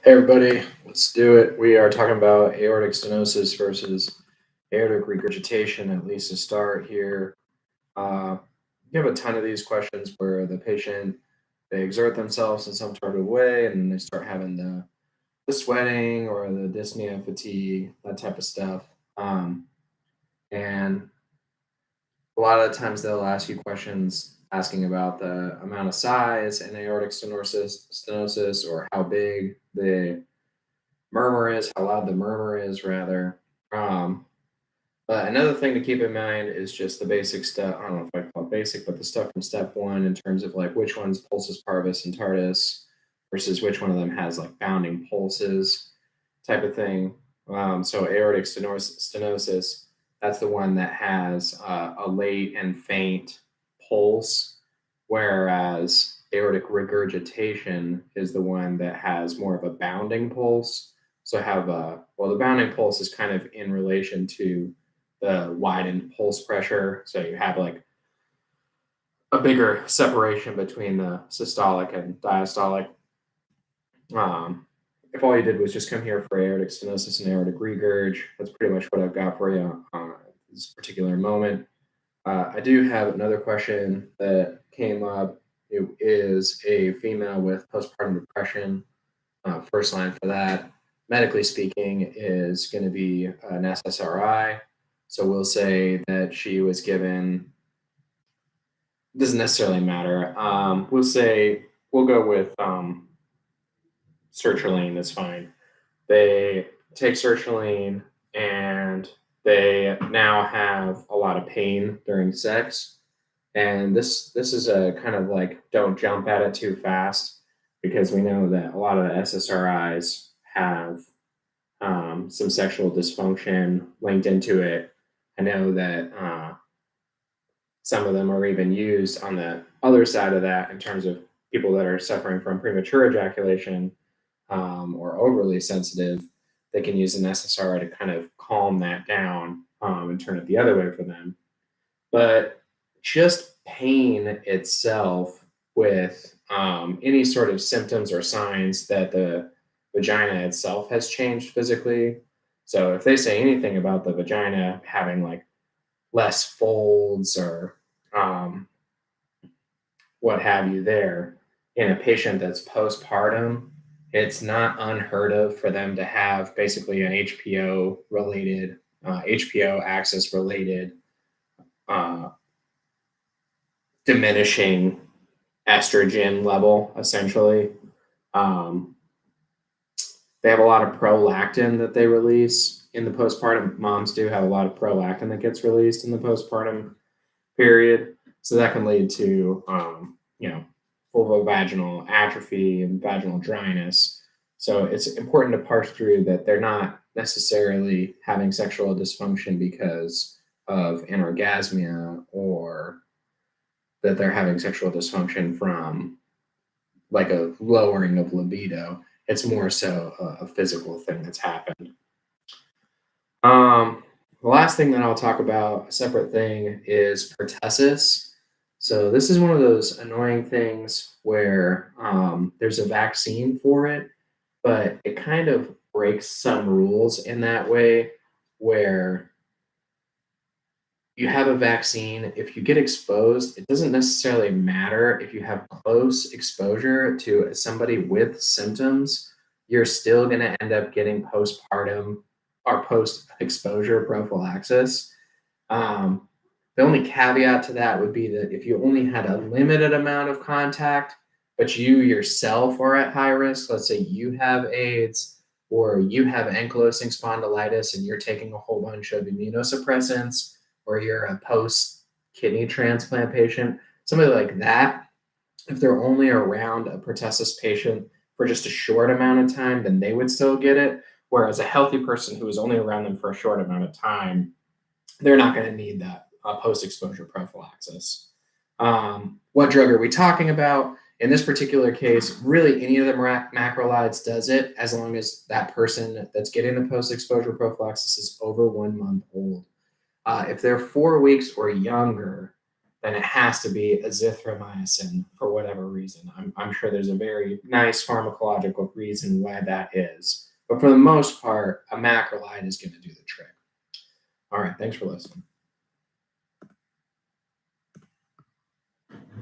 Hey everybody, let's do it. We are talking about aortic stenosis versus aortic regurgitation, at least to start here. Uh, you have a ton of these questions where the patient they exert themselves in some sort of way and they start having the sweating or the dyspnea, fatigue, that type of stuff. And a lot of the times they'll ask you questions asking about the amount of size in aortic stenosis or how big the murmur is, how loud the murmur is, rather. Um, but another thing to keep in mind is just the basic stuff. I don't know if I call it basic, but the stuff from step one in terms of like which one's pulsus parvus and tardus versus which one of them has like bounding pulses type of thing. So aortic stenosis, that's the one that has a late and faint pulse, whereas aortic regurgitation is the one that has more of a bounding pulse. So the bounding pulse is kind of in relation to the widened pulse pressure. So you have like a bigger separation between the systolic and diastolic. Um, if all you did was just come here for aortic stenosis and aortic regurg, that's pretty much what I've got for you this particular moment. I do have another question that came up. It is a female with postpartum depression. First line for that, medically speaking, is going to be an SSRI. So we'll say that she was given, doesn't necessarily matter. We'll go with sertraline is fine. They take sertraline and they now have a lot of pain during sex. And this is a kind of like don't jump at it too fast because we know that a lot of the SSRIs have some sexual dysfunction linked into it. I know that some of them are even used on the other side of that in terms of people that are suffering from premature ejaculation or overly sensitive. They can use an SSRI to kind of calm that down and turn it the other way for them. But just pain itself with any sort of symptoms or signs that the vagina itself has changed physically. So if they say anything about the vagina having like less folds or um, what have you there in a patient that's postpartum, it's not unheard of for them to have basically an HPO related, HPO axis related uh, diminishing estrogen level, essentially. Um, they have a lot of prolactin that they release in the postpartum. Moms do have a lot of prolactin that gets released in the postpartum period. So that can lead to, vulvovaginal atrophy and vaginal dryness. So it's important to parse through that they're not necessarily having sexual dysfunction because of anorgasmia or that they're having sexual dysfunction from like a lowering of libido. It's more so a physical thing that's happened. The last thing that I'll talk about, a separate thing, is pertussis. So this is one of those annoying things where there's a vaccine for it, but it kind of breaks some rules in that way where you have a vaccine, if you get exposed, it doesn't necessarily matter if you have close exposure to somebody with symptoms, you're still going to end up getting postpartum or post exposure prophylaxis. Um, the only caveat to that would be that if you only had a limited amount of contact, but you yourself are at high risk, let's say you have AIDS or you have ankylosing spondylitis and you're taking a whole bunch of immunosuppressants, or you're a post kidney transplant patient, somebody like that, if they're only around a pertussis patient for just a short amount of time, then they would still get it. Whereas a healthy person who is only around them for a short amount of time, they're not going to need that post exposure prophylaxis. What drug are we talking about? In this particular case, really any of the macrolides does it as long as that person that's getting the post exposure prophylaxis is over 1 month old. If they're 4 weeks or younger, then it has to be azithromycin for whatever reason. I'm sure there's a very nice pharmacological reason why that is. But for the most part, a macrolide is going to do the trick. All right, thanks for listening.